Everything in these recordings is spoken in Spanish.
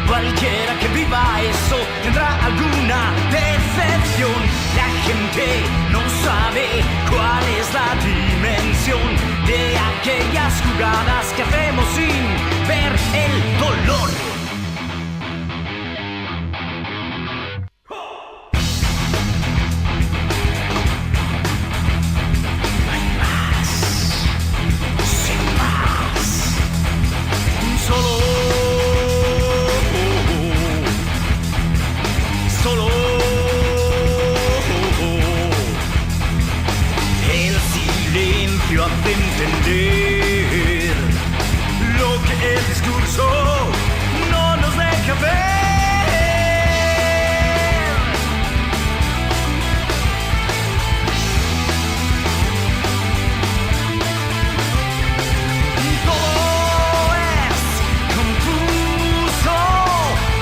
Cualquiera que viva eso tendrá alguna decepción. La gente no sabe cuál es la dimensión de aquellas jugadas que hacemos sin ver el dolor. Hace entender lo que el discurso no nos deja ver. Todo es confuso,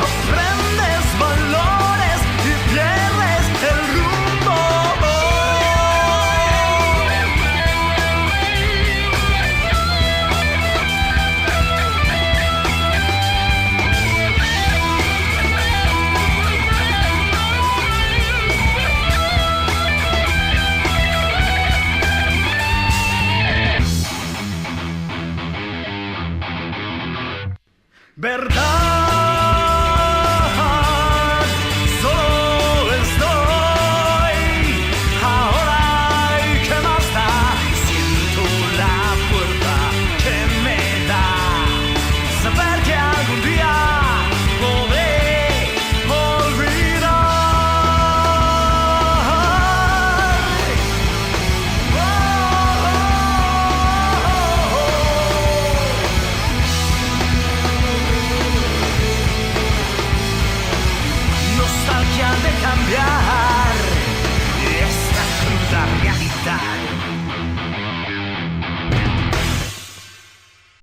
aprendes valores y pierdes el rumbo. Verdad, solo estoy ahora y qué más da. Siento la fuerza que me da saber que algún día podré olvidar. Nostalgia de cambiar esta cruda realidad.